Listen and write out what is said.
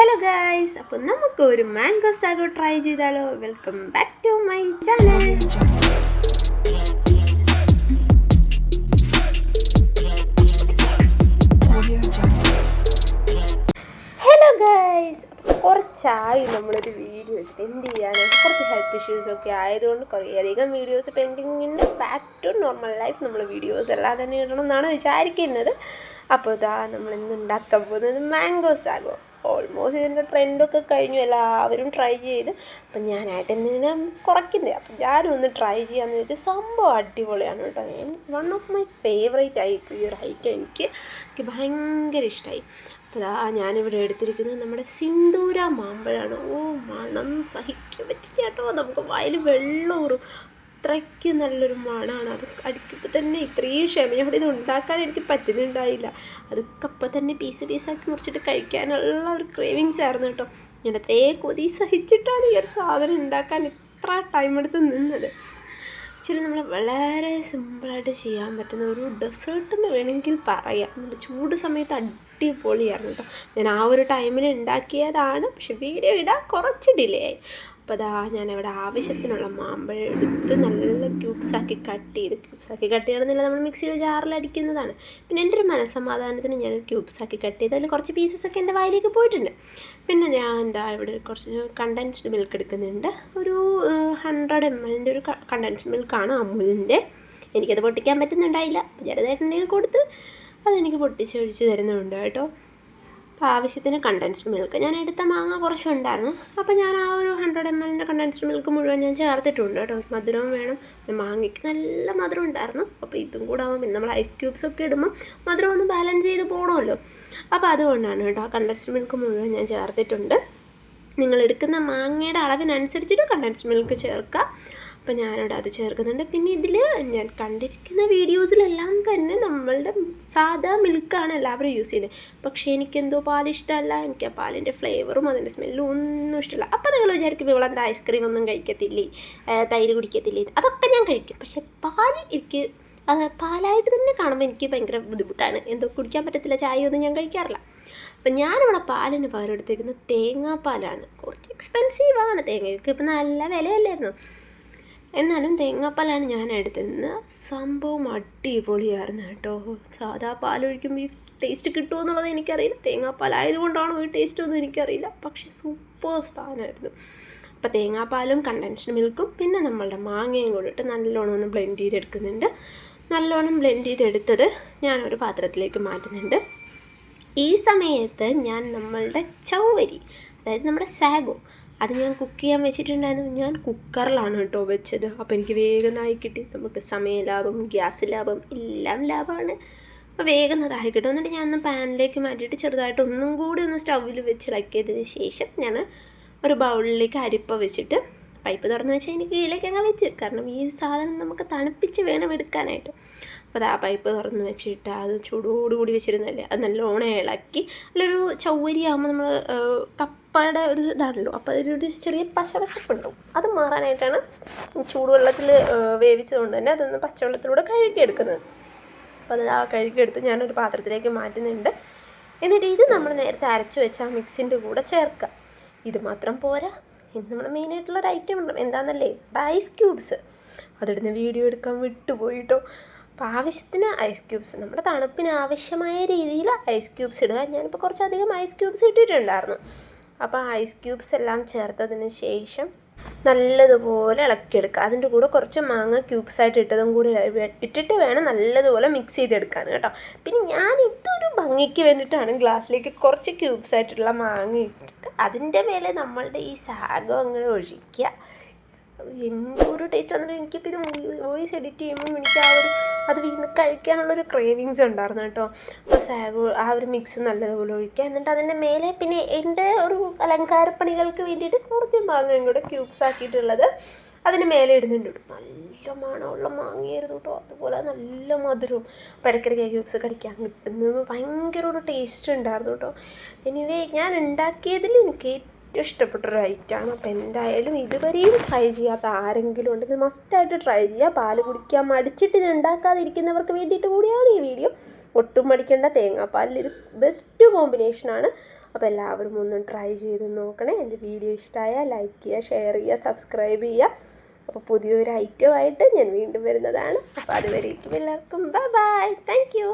Hello guys, അപ്പോൾ നമുക്ക് ഒരു മാംഗോ സാഗോ ട്രൈ ചെയ്താലോ. Welcome back to my channel. Hello guys, കുറച്ചായി നമ്മളൊരു വീഡിയോ എടുത്ത് എന്ത് ചെയ്യാനും കുറച്ച് ഹെൽത്ത് ഇഷ്യൂസൊക്കെ ആയതുകൊണ്ട് കുറേയധികം വീഡിയോസ് പെൻഡിങ് ഉണ്ട്. ബാക്ക് ടു നോർമൽ ലൈഫ് നമ്മൾ വീഡിയോസ് എല്ലാം തന്നെ ഇടണം എന്നാണ് വിചാരിക്കുന്നത്. അപ്പോൾ ഇതാ നമ്മളിന്ന് ഉണ്ടാക്കാൻ പോകുന്നത് മാംഗോ സാഗോ. ഓൾമോസ്റ്റ് ഇതിൻ്റെ ട്രെൻഡൊക്കെ കഴിഞ്ഞു, എല്ലാവരും ട്രൈ ചെയ്ത്. അപ്പം ഞാനായിട്ട് എന്തിനാ കുറയ്ക്കുന്നത്, അപ്പം ഞാനും ഒന്ന് ട്രൈ ചെയ്യാമെന്ന് വെച്ചാൽ സംഭവം അടിപൊളിയാണ് കേട്ടോ. വൺ ഓഫ് മൈ ഫേവറേറ്റ് ആയിപ്പോൾ ഈ ഒരു ഐറ്റം എനിക്ക് ഭയങ്കര ഇഷ്ടമായി. അപ്പോൾ അതാ ഞാനിവിടെ എടുത്തിരിക്കുന്നത് നമ്മുടെ സിന്ദൂര മാമ്പഴമാണ്. മണം സഹിക്കാൻ പറ്റില്ല കേട്ടോ, നമുക്ക് വായിൽ വെള്ളമൂറും, അത്രയ്ക്ക് നല്ലൊരു മണമാണ്. അത് അടിക്കുമ്പോൾ തന്നെ ഇത്രയും ക്ഷമയോടെ ഇത് ഉണ്ടാക്കാൻ എനിക്ക് പറ്റുന്നുണ്ടായില്ല. അതൊക്കെ അപ്പം തന്നെ പീസാക്കി മുറിച്ചിട്ട് കഴിക്കാനുള്ള ഒരു ക്രേവിങ്സ് ആയിരുന്നു കേട്ടോ. ഞാൻ അത്രേ കൊതി സഹിച്ചിട്ടാണ് ഈ ഒരു സാധനം ഉണ്ടാക്കാൻ ഇത്ര ടൈം എടുത്ത് നിന്നത്. ആക്ച്വലി നമ്മൾ വളരെ സിമ്പിളായിട്ട് ചെയ്യാൻ പറ്റുന്ന ഒരു ഡെസേർട്ട് എന്ന് വേണമെങ്കിൽ പറയാം. നമ്മൾ ചൂട് സമയത്ത് അടിപൊളിയായിരുന്നു കേട്ടോ. ഞാൻ ആ ഒരു ടൈമിൽ ഉണ്ടാക്കിയതാണ്, പക്ഷെ വീഡിയോ ഇടാൻ കുറച്ച് ഡിലേ ആയി. അപ്പോൾ അതാ ഞാനവിടെ ആവശ്യത്തിനുള്ള മാമ്പഴം എടുത്ത് നല്ല ക്യൂബ്സാക്കി കട്ട് ചെയ്യണമെന്നില്ല, നമ്മൾ മിക്സിയുടെ ജാറിൽ അടിക്കുന്നതാണ്. പിന്നെ എൻ്റെ ഒരു മനസ്സമാധാനത്തിന് ഞാൻ ക്യൂബ്സാക്കി കട്ട് ചെയ്ത് അതിൽ കുറച്ച് പീസസൊക്കെ എൻ്റെ വായിലേക്ക് പോയിട്ടുണ്ട്. പിന്നെ ഞാൻ ഇവിടെ കുറച്ച് കണ്ടൻസ്ഡ് മിൽക്ക് എടുക്കുന്നുണ്ട്. ഒരു 100 ml ഒരു കണ്ടൻസ്ഡ് മിൽക്കാണ് അമൂലിൻ്റെ. എനിക്കത് പൊട്ടിക്കാൻ പറ്റുന്നുണ്ടായില്ല, ജലദേട്ടൻ്റെ കൊടുത്ത് അതെനിക്ക് പൊട്ടിച്ചൊഴിച്ച് തരുന്നുണ്ട് കേട്ടോ. അപ്പോൾ ആവശ്യത്തിന് കണ്ടൻസ്ഡ് മിൽക്ക്, ഞാൻ എടുത്ത മാങ്ങ കുറച്ചുണ്ടായിരുന്നു. അപ്പോൾ ഞാൻ ആ ഒരു 100 ml കണ്ടൻസ്ഡ് മിൽക്ക് മുഴുവൻ ഞാൻ ചേർത്തിട്ടുണ്ട് കേട്ടോ. മധുരവും വേണം, മാങ്ങയ്ക്ക് നല്ല മധുരം ഉണ്ടായിരുന്നു. അപ്പോൾ ഇതും കൂടെ ആകുമ്പോൾ പിന്നെ നമ്മൾ ഐസ് ക്യൂബ്സൊക്കെ ഇടുമ്പോൾ മധുരം ഒന്ന് ബാലൻസ് ചെയ്ത് പോകണമല്ലോ. അപ്പോൾ അതുകൊണ്ടാണ് കേട്ടോ കണ്ടൻസ്ഡ് മിൽക്ക് മുഴുവൻ ഞാൻ ചേർത്തിട്ടുണ്ട്. നിങ്ങൾ എടുക്കുന്ന മാങ്ങയുടെ അളവിനനുസരിച്ചിട്ട് കണ്ടൻസ്ഡ് മിൽക്ക് ചേർക്കുക. അപ്പോൾ ഞാനിവിടെ അത് ചേർക്കുന്നുണ്ട്. പിന്നെ ഇതിൽ ഞാൻ കണ്ടിരിക്കുന്ന വീഡിയോസിലെല്ലാം തന്നെ നമ്മളുടെ സാധാ മിൽക്കാണ് എല്ലാവരും യൂസ് ചെയ്യുന്നത്. പക്ഷേ എനിക്കെന്തോ പാൽ ഇഷ്ടമല്ല, എനിക്ക് ആ പാലിൻ്റെ ഫ്ലേവറും അതിൻ്റെ സ്മെല്ലും ഒന്നും ഇഷ്ടമല്ല. അപ്പോൾ നിങ്ങൾ വിചാരിക്കും ഇവളെന്താ ഐസ്ക്രീം ഒന്നും കഴിക്കത്തില്ലേ, തൈര് കുടിക്കത്തില്ലേ? അതൊക്കെ ഞാൻ കഴിക്കും, പക്ഷേ പാൽ എനിക്ക് അത് പാലായിട്ട് തന്നെ കാണുമ്പോൾ എനിക്ക് ഭയങ്കര ബുദ്ധിമുട്ടാണ്. എന്തോ കുടിക്കാൻ പറ്റത്തില്ല, ചായ ഒന്നും ഞാൻ കഴിക്കാറില്ല. അപ്പം ഞാനിവിടെ പാലിന് പകരം എടുത്തേക്കുന്നത് തേങ്ങാപ്പാലാണ്. കുറച്ച് എക്സ്പെൻസീവാണ്, തേങ്ങയ്ക്ക് ഇപ്പം നല്ല വിലയല്ലായിരുന്നു. എന്നാലും തേങ്ങാപ്പാലാണ് ഞാൻ എടുത്തിരുന്നത്. സംഭവം അടിപൊളിയായിരുന്നു കേട്ടോ. സാധാ പാലൊഴിക്കുമ്പോൾ ഈ ടേസ്റ്റ് കിട്ടുമോ എന്നുള്ളത് എനിക്കറിയില്ല, തേങ്ങാപ്പാലായതുകൊണ്ടാണോ ഈ ടേസ്റ്റ് ഒന്നും എനിക്കറിയില്ല, പക്ഷേ സൂപ്പർ സാധനമായിരുന്നു. അപ്പോൾ തേങ്ങാപ്പാലും കണ്ടൻസ്ഡ് മിൽക്കും പിന്നെ നമ്മളുടെ മാങ്ങയും കൂടിയിട്ട് നല്ലോണം ഒന്ന് ബ്ലെൻഡ് ചെയ്തെടുക്കുന്നുണ്ട്. നല്ലോണം ബ്ലെൻഡ് ചെയ്തെടുത്തത് ഞാനൊരു പാത്രത്തിലേക്ക് മാറ്റുന്നുണ്ട്. ഈ സമയത്ത് ഞാൻ നമ്മളുടെ ചൗവരി, അതായത് നമ്മുടെ സാഗോ, അത് ഞാൻ കുക്ക് ചെയ്യാൻ വെച്ചിട്ടുണ്ടായിരുന്നു. ഞാൻ കുക്കറിലാണ് കേട്ടോ വെച്ചത്. അപ്പോൾ എനിക്ക് വേഗം ആയി കിട്ടി. നമുക്ക് സമയ ലാഭം, ഗ്യാസ് ലാഭം, എല്ലാം ലാഭമാണ്. അപ്പോൾ വേഗം അതായി കിട്ടും. എന്നിട്ട് ഞാൻ ഒന്ന് പാനിലേക്ക് മാറ്റിയിട്ട് ചെറുതായിട്ട് ഒന്നും കൂടി ഒന്ന് സ്റ്റൗവിൽ വെച്ച് ഇളക്കിയതിന് ശേഷം ഞാൻ ഒരു ബൗളിലേക്ക് അരിപ്പ വെച്ചിട്ട് പൈപ്പ് തുറന്ന് വെച്ചാൽ എനിക്ക് കീഴിലേക്ക് അങ്ങ് വെച്ച്, കാരണം ഈ സാധനം നമുക്ക് തണുപ്പിച്ച് വേണം എടുക്കാനായിട്ട്. അപ്പോൾ അത് ആ പൈപ്പ് തുറന്ന് വെച്ചിട്ട് അത് ചൂടോടുകൂടി വെച്ചിരുന്നല്ലേ, അത് നല്ലോണം ഇളക്കി. അതിലൊരു ചൗവരിയാകുമ്പോൾ നമ്മൾ കപ്പയുടെ ഒരു ഇതാണല്ലോ, അപ്പോൾ അതിലൊരു ചെറിയ പശപ്പുണ്ടാവും. അത് മാറാനായിട്ടാണ് ചൂടുവെള്ളത്തിൽ വേവിച്ചതുകൊണ്ട് തന്നെ അതൊന്ന് പച്ചവെള്ളത്തിലൂടെ കഴുകിയെടുക്കുന്നത്. അപ്പോൾ അത് ആ കഴുകിയെടുത്ത് ഞാനൊരു പാത്രത്തിലേക്ക് മാറ്റുന്നുണ്ട്. എന്നിട്ട് ഇത് നമ്മൾ നേരത്തെ അരച്ച് വെച്ച ആ മിക്സിൻ്റെ കൂടെ ചേർക്കുക. ഇത് മാത്രം പോരാ, ഇത് നമ്മുടെ മെയിനായിട്ടുള്ളൊരു ഐറ്റം ഉണ്ട്, എന്താണെന്നല്ലേ, ഐസ് ക്യൂബ്സ്. അതിടുന്ന വീഡിയോ എടുക്കാൻ വിട്ടുപോയിട്ടോ. അപ്പോൾ ആവശ്യത്തിന് ഐസ് ക്യൂബ്സ്, നമ്മുടെ തണുപ്പിന് ആവശ്യമായ രീതിയിൽ ഐസ് ക്യൂബ്സ് ഇടുക. ഞാനിപ്പോൾ കുറച്ചധികം ഐസ് ക്യൂബ്സ് ഇട്ടിട്ടുണ്ടായിരുന്നു. അപ്പോൾ ഐസ് ക്യൂബ്സ് എല്ലാം ചേർത്തതിന് ശേഷം നല്ലതുപോലെ ഇളക്കിയെടുക്കുക. അതിൻ്റെ കൂടെ കുറച്ച് മാങ്ങ ക്യൂബ്സായിട്ട് ഇട്ടതും കൂടി ഇട്ടിട്ട് വേണം നല്ലതുപോലെ മിക്സ് ചെയ്തെടുക്കാൻ കേട്ടോ. പിന്നെ ഞാൻ ഇതൊരു ഭംഗിക്ക് വേണ്ടിയിട്ടാണ് ഗ്ലാസ്സിലേക്ക് കുറച്ച് ക്യൂബ്സായിട്ടുള്ള മാങ്ങ ഇട്ടിട്ട് അതിൻ്റെ മേലെ നമ്മളുടെ ഈ സാഗോ അങ്ങനെ ഒഴിക്കുക. എന്തോ ഒരു ടേസ്റ്റ് വന്നിട്ട് എനിക്കിപ്പോൾ ഇത് വോയിസ് എഡിറ്റ് ചെയ്യുമ്പോൾ എനിക്ക് അത് വീണ്ടും കഴിക്കാനുള്ളൊരു ക്രേവിങ്സ് ഉണ്ടായിരുന്നു കേട്ടോ. അപ്പോൾ സാഗോ ആ ഒരു മിക്സ് നല്ലതുപോലെ ഒഴിക്കുക. എന്നിട്ട് അതിൻ്റെ മേലെ പിന്നെ എൻ്റെ ഒരു അലങ്കാരപ്പണികൾക്ക് വേണ്ടിയിട്ട് കുറച്ച് മാങ്ങയും കൂടെ ക്യൂബ്സ് ആക്കിയിട്ടുള്ളത് അതിന് മേലെ ഇടുന്നുണ്ട്. നല്ല മണമുള്ള മാങ്ങയായിരുന്നു കേട്ടോ, അതുപോലെ നല്ല മധുരവും. അപ്പോൾ ഇടയ്ക്കിടയ്ക്ക് ക്യൂബ്സ് കടിക്കാൻ കിട്ടുന്നത് ഭയങ്കര ഒരു ടേസ്റ്റ് ഉണ്ടായിരുന്നു കേട്ടോ. എനിവേ ഞാൻ ഉണ്ടാക്കിയതിൽ എനിക്ക് ഏറ്റവും ഇഷ്ടപ്പെട്ടൊരു ഐറ്റമാണ്. അപ്പോൾ എന്തായാലും ഇതുവരെയും ട്രൈ ചെയ്യാത്ത ആരെങ്കിലും ഉണ്ടെങ്കിൽ മസ്റ്റായിട്ട് ട്രൈ ചെയ്യുക. പാല് കുടിക്കാൻ മടിച്ചിട്ട് ഇത് ഉണ്ടാക്കാതിരിക്കുന്നവർക്ക് വേണ്ടിയിട്ട് കൂടിയാണ് ഈ വീഡിയോ. ഒട്ടും മടിക്കേണ്ട, തേങ്ങാപ്പാലിൽ ഇത് ബെസ്റ്റ് കോമ്പിനേഷനാണ്. അപ്പോൾ എല്ലാവരും ഒന്ന് ട്രൈ ചെയ്ത് നോക്കണേ. എൻ്റെ വീഡിയോ ഇഷ്ടമായാൽ ലൈക്ക് ചെയ്യുക, ഷെയർ ചെയ്യുക, സബ്സ്ക്രൈബ് ചെയ്യുക. അപ്പോൾ പുതിയൊരു ഐറ്റമായിട്ട് ഞാൻ വീണ്ടും വരുന്നതാണ്. അപ്പോൾ അതുവരേക്കും എല്ലാവർക്കും ബൈ ബൈ. Thank you.